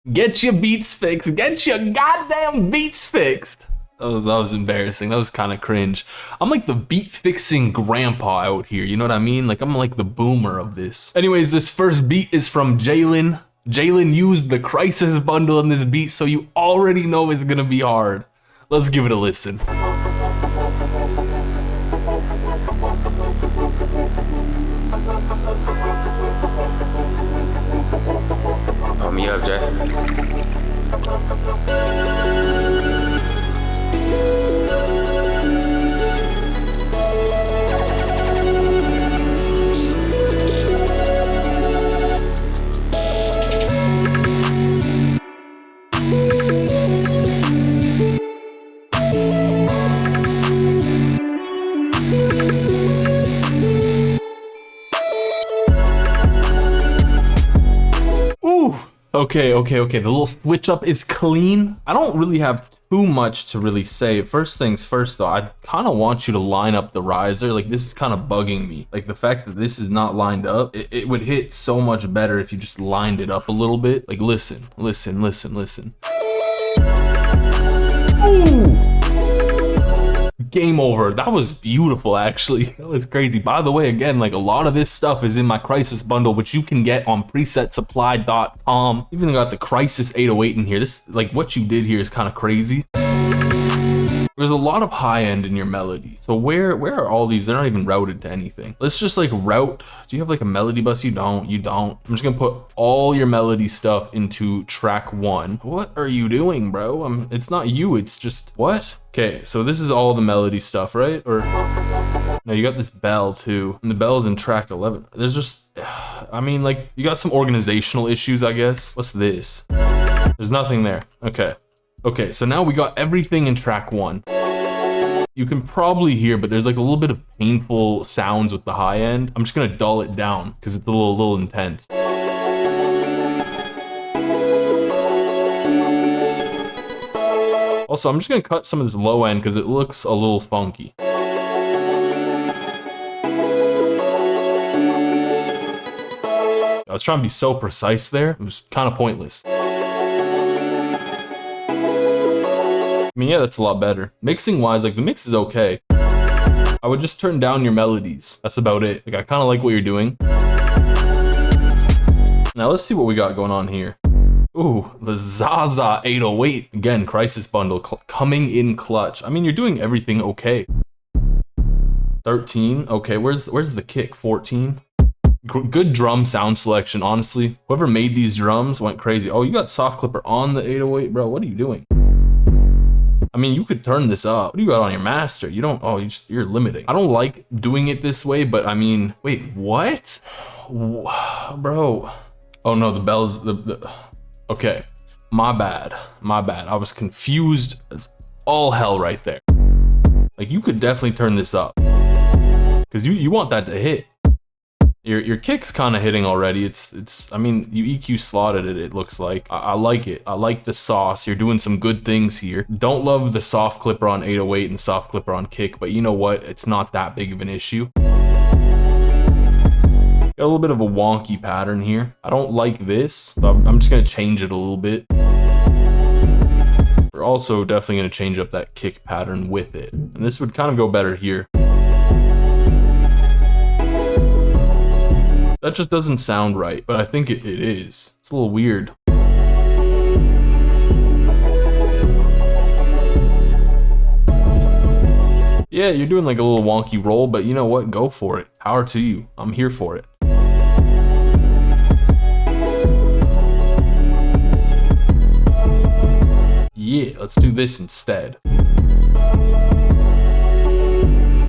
Get your beats fixed. Get your goddamn beats fixed. That was embarrassing. That was kind of cringe. I'm like the beat fixing grandpa out here. You know what I mean? Like I'm like the boomer of this. Anyways, this first beat is from Jalen. Jalen used the Crisis bundle in this beat, so you already know it's gonna be hard. Let's give it a listen. Me up, Jay. Okay. The little switch up is clean. I don't really have too much to really say. First things first though, I kind of want you to line up the riser. Like this is kind of bugging me. Like the fact that this is not lined up, it would hit so much better if you just lined it up a little bit. Like listen. Ooh! Game over. That was beautiful, actually. That was crazy. By the way, again, like a lot of this stuff is in my Crisis bundle, which you can get on presetsupply.com. Even got the Crisis 808 in here. This, like, what you did here is kind of crazy. There's a lot of high end in your melody. So where are all these? They're not even routed to anything. Let's just like route. Do you have like a melody bus? You don't. I'm just gonna put all your melody stuff into track 1. What are you doing, bro? It's not you, it's just, what? Okay, so this is all the melody stuff, right? Or no, you got this bell too. And the bell's in track 11. There's just, I mean, like, you got some organizational issues, I guess. What's this? There's nothing there. Okay, so now we got everything in track 1. You can probably hear, but there's like a little bit of painful sounds with the high end. I'm just gonna dull it down because it's a little intense. Also, I'm just gonna cut some of this low end because it looks a little funky. I was trying to be so precise there. It was kind of pointless. I mean, yeah, that's a lot better. Mixing wise, like the mix is okay. I would just turn down your melodies. That's about it. Like I kind of like what you're doing. Now let's see what we got going on here. Ooh, the Zaza 808. Again, Crisis bundle coming in clutch. I mean, you're doing everything okay. 13. Okay, where's the kick? 14. Good drum sound selection, honestly. Whoever made these drums went crazy. Oh, you got soft clipper on the 808, bro. What are you doing? I mean, you could turn this up. What do you got on your master? You don't, oh, you're limiting. I don't like doing it this way, but I mean, wait, what? Bro. Oh no, the bells, okay. My bad. I was confused as all hell right there. Like you could definitely turn this up because you want that to hit. Your kick's kind of hitting already. It's I mean, you EQ slotted it, it looks like. I like it. I like the sauce. You're doing some good things here. Don't love the soft clipper on 808 and soft clipper on kick, but you know what? It's not that big of an issue. Got a little bit of a wonky pattern here. I don't like this, so I'm just gonna change it a little bit. We're also definitely gonna change up that kick pattern with it. And this would kind of go better here. That just doesn't sound right, but I think it is. It's a little weird. Yeah, you're doing like a little wonky roll, but you know what? Go for it. Power to you. I'm here for it. Yeah, let's do this instead. I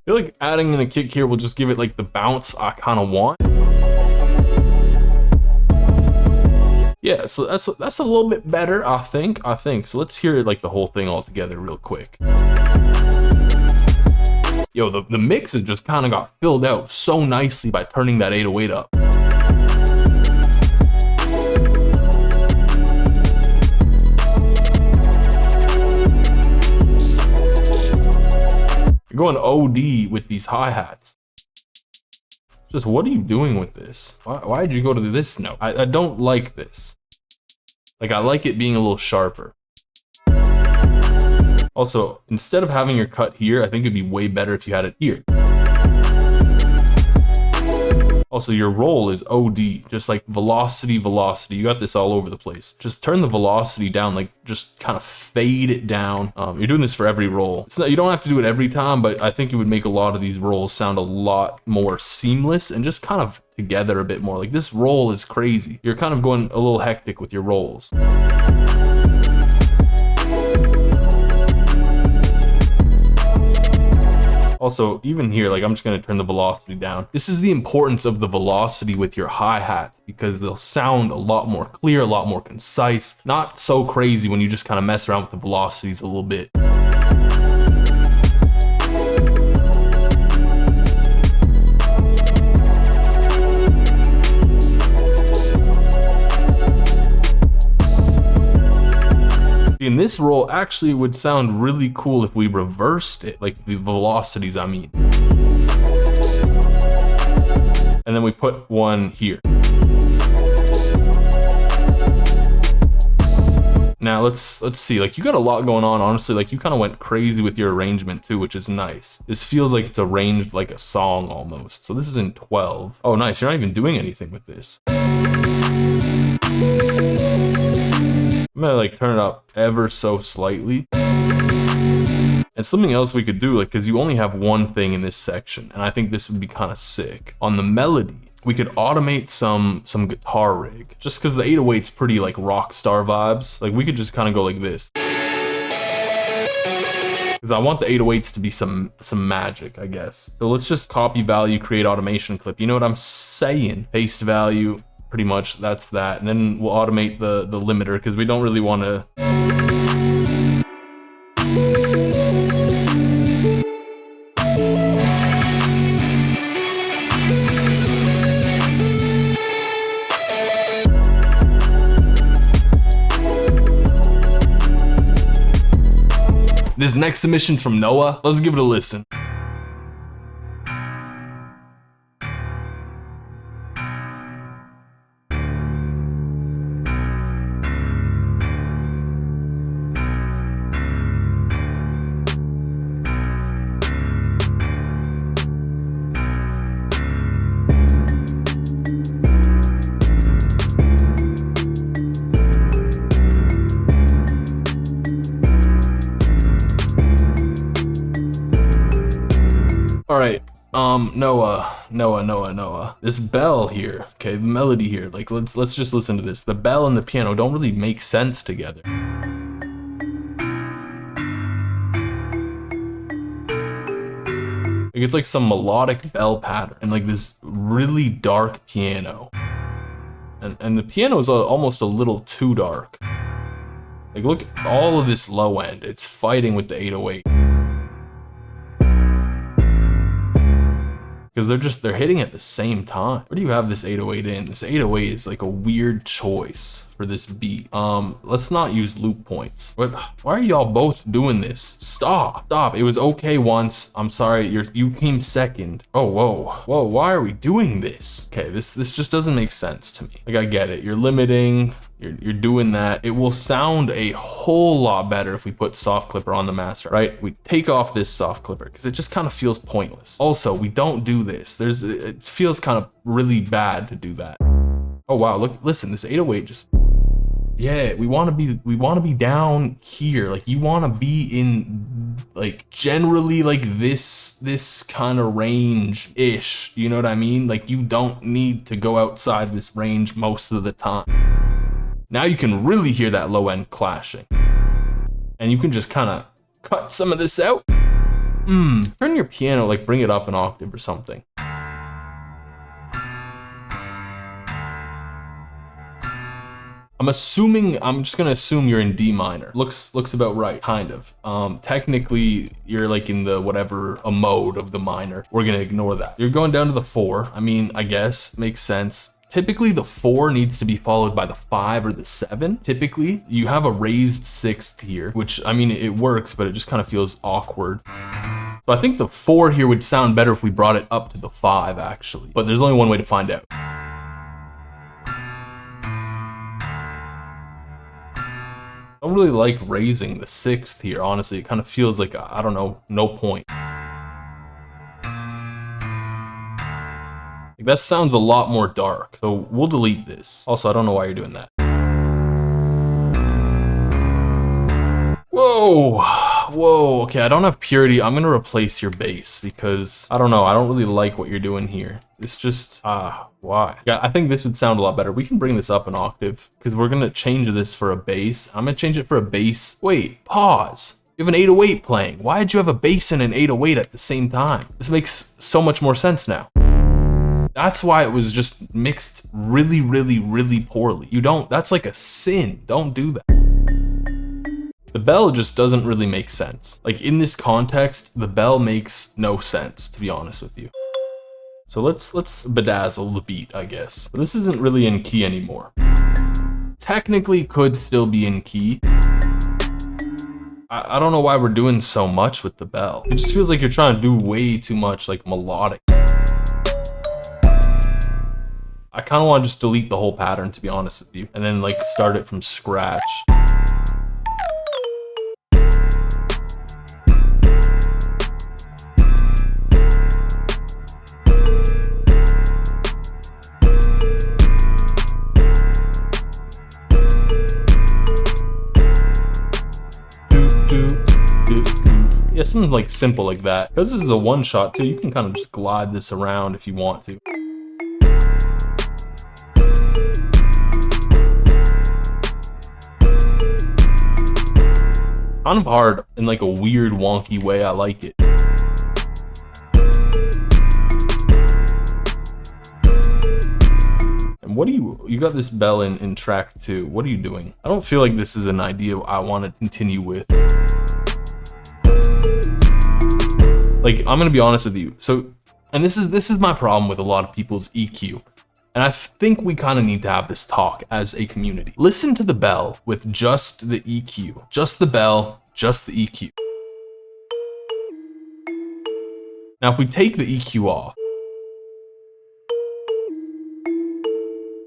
feel like adding in a kick here will just give it like the bounce I kind of want. Yeah, so that's a little bit better, I think. So let's hear like the whole thing all together real quick. Yo, the mix has just kind of got filled out so nicely by turning that 808 up. You're going OD with these hi-hats. Just what are you doing with this? Why did you go to this note? I don't like this. Like I like it being a little sharper. Also, instead of having your cut here, I think it'd be way better if you had it here. Also, your roll is OD, just like velocity, velocity. You got this all over the place. Just turn the velocity down, like just kind of fade it down. You're doing this for every roll. It's not, you don't have to do it every time, but I think it would make a lot of these rolls sound a lot more seamless and just kind of together a bit more. Like this roll is crazy. You're kind of going a little hectic with your rolls. Also, even here, like I'm just gonna turn the velocity down. This is the importance of the velocity with your hi-hats because they'll sound a lot more clear, a lot more concise, not so crazy when you just kind of mess around with the velocities a little bit. In this roll, actually, it would sound really cool if we reversed it, like the velocities, I mean. And then we put one here. Now let's see, like you got a lot going on, honestly. Like you kind of went crazy with your arrangement too, which is nice. This feels like it's arranged like a song almost. So this is in 12. Oh, nice, you're not even doing anything with this. I'm gonna like turn it up ever so slightly. And something else we could do, like, cause you only have one thing in this section, and I think this would be kind of sick. On the melody, we could automate some guitar rig, just cause the 808's pretty like rock star vibes. Like we could just kind of go like this. Cause I want the 808s to be some magic, I guess. So let's just copy value, create automation clip. You know what I'm saying? Paste value. Pretty much that's that, and then we'll automate the limiter because we don't really want to. This next submission's from Noah. Let's give it a listen. All right, Noah. This bell here, okay, the melody here, like let's just listen to this. The bell and the piano don't really make sense together. Like it's like some melodic bell pattern and like this really dark piano. And the piano is almost a little too dark. Like look at all of this low end, it's fighting with the 808. Because they're hitting at the same time. Where do you have this 808 in? This 808 is like a weird choice for this beat. Let's not use loop points. But why are y'all both doing this? Stop. It was okay once. I'm sorry, you came second. Oh, whoa, why are we doing this? Okay, this just doesn't make sense to me. Like I get it, you're limiting, you're doing that. It will sound a whole lot better if we put soft clipper on the master, right? We take off this soft clipper because it just kind of feels pointless. Also, we don't do this. It feels kind of really bad to do that. Oh wow, listen, this 808 just, yeah, we want to be down here. Like you want to be in like generally like this kind of range ish. You know what I mean? Like you don't need to go outside this range most of the time. Now you can really hear that low end clashing. And you can just kind of cut some of this out. Turn your piano, like bring it up an octave or something. I'm just gonna assume you're in D minor. Looks about right, kind of. Technically, you're like in the a mode of the minor. We're gonna ignore that. You're going down to the 4. I mean, I guess, makes sense. Typically the 4 needs to be followed by the 5 or the 7. Typically, you have a raised 6th here, which, I mean, it works, but it just kind of feels awkward. So I think the 4 here would sound better if we brought it up to the 5, actually. But there's only one way to find out. I don't really like raising the 6th here, honestly. It kind of feels like, I don't know, no point. Like, that sounds a lot more dark, so we'll delete this. Also, I don't know why you're doing that. Whoa, whoa, okay, I don't have purity. I'm gonna replace your bass because, I don't know, I don't really like what you're doing here. It's just, why? Yeah, I think this would sound a lot better. We can bring this up an octave because we're gonna change this for a bass. I'm gonna change it for a bass. Wait, pause. You have an 808 playing. Why did you have a bass and an 808 at the same time? This makes so much more sense now. That's why it was just mixed really, really, really poorly. You don't, that's like a sin. Don't do that. The bell just doesn't really make sense. Like in this context, the bell makes no sense, to be honest with you. So let's bedazzle the beat, I guess. But this isn't really in key anymore. Technically could still be in key. I don't know why we're doing so much with the bell. It just feels like you're trying to do way too much like melodic. I kind of want to just delete the whole pattern, to be honest with you, and then like start it from scratch. Yeah, something like simple like that. Because this is a one shot too, you can kind of just glide this around if you want to. Kind of hard in like a weird wonky way. I like it. And what do you got this bell in track 2. What are you doing? I don't feel like this is an idea I want to continue with. Like, I'm gonna be honest with you. So, and this is my problem with a lot of people's EQ. And I think we kind of need to have this talk as a community. Listen to the bell with just the EQ. Just the bell, just the EQ. Now, if we take the EQ off,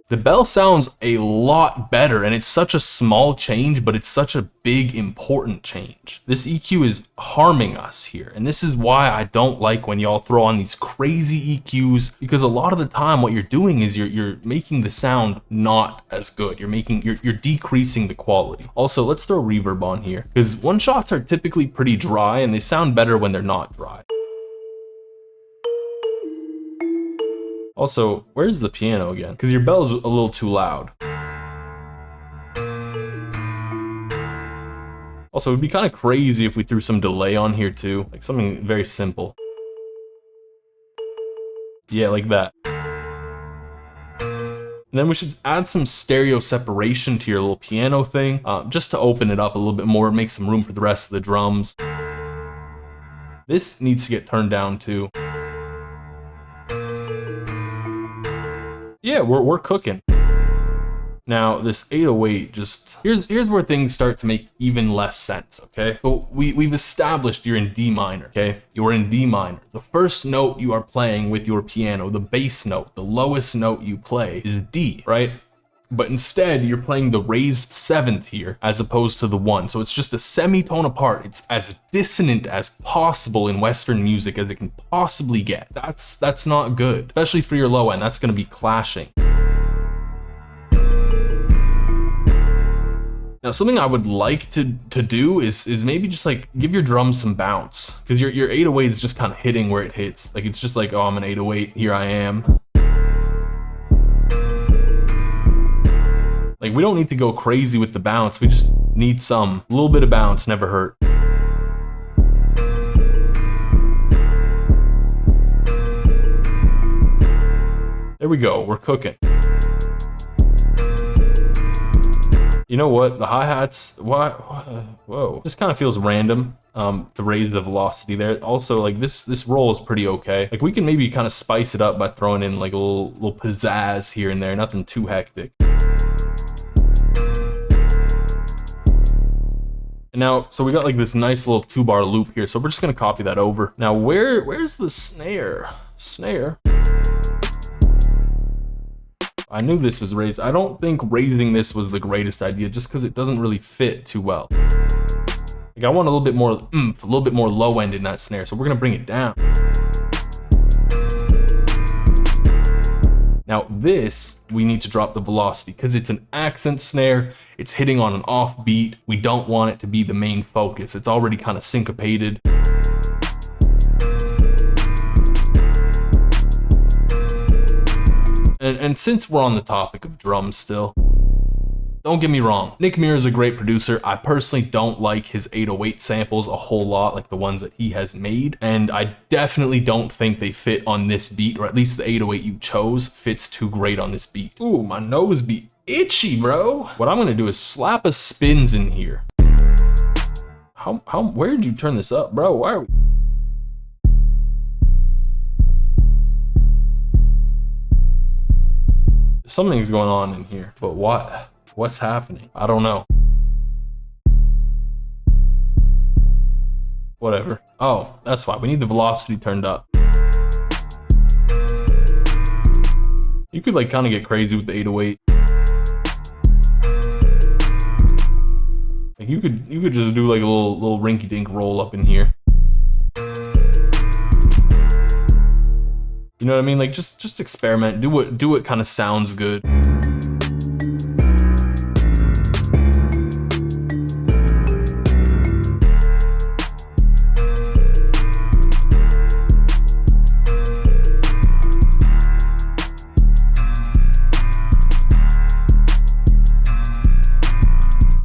the bell sounds a lot better, and it's such a small change, but it's such a big, important change. This EQ is harming us here, and this is why I don't like when y'all throw on these crazy EQs, because a lot of the time what you're doing is you're making the sound not as good. You're decreasing the quality. Also, let's throw reverb on here, because one shots are typically pretty dry, and they sound better when they're not dry. Also, where's the piano again? Because your bell's a little too loud. Also, it would be kind of crazy if we threw some delay on here too. Like something very simple. Yeah, like that. And then we should add some stereo separation to your little piano thing, just to open it up a little bit more, make some room for the rest of the drums. This needs to get turned down too. Yeah, we're cooking. Now, this 808 just, here's where things start to make even less sense, okay? So we've established you're in D minor, okay? You're in D minor. The first note you are playing with your piano, the bass note, the lowest note you play is D, right? But instead, you're playing the raised 7th here, as opposed to the 1. So it's just a semitone apart. It's as dissonant as possible in Western music as it can possibly get. That's not good, especially for your low end. That's gonna be clashing. Now, something I would like to do is maybe just like give your drums some bounce, because your 808 is just kind of hitting where it hits. Like it's just like, oh, I'm an 808, here I am. Like, we don't need to go crazy with the bounce. We just need some. A little bit of bounce never hurt. There we go. We're cooking. You know what? The hi-hats, whoa. This kind of feels random, to raise the velocity there. Also, like, this roll is pretty okay. Like, we can maybe kind of spice it up by throwing in, like, a little pizzazz here and there. Nothing too hectic. And now, so we got like this nice little 2-bar loop here, so we're just gonna copy that over. Now, where's the snare? Snare. I knew this was raised. I don't think raising this was the greatest idea just because it doesn't really fit too well. Like I want a little bit more oomph, a little bit more low end in that snare, so we're gonna bring it down. Now this, we need to drop the velocity because it's an accent snare. It's hitting on an off beat. We don't want it to be the main focus. It's already kind of syncopated. And since we're on the topic of drums still, don't get me wrong, Nick Muir is a great producer. I personally don't like his 808 samples a whole lot, like the ones that he has made. And I definitely don't think they fit on this beat, or at least the 808 you chose fits too great on this beat. Ooh, my nose be itchy, bro. What I'm gonna do is slap a spins in here. Where did you turn this up, bro? Why are we... Something's going on in here, but what? What's happening? I don't know. Whatever. Oh, that's why. We need the velocity turned up. You could like kind of get crazy with the 808. Like you could just do like a little rinky-dink roll up in here. You know what I mean? Like just experiment. Do what kind of sounds good.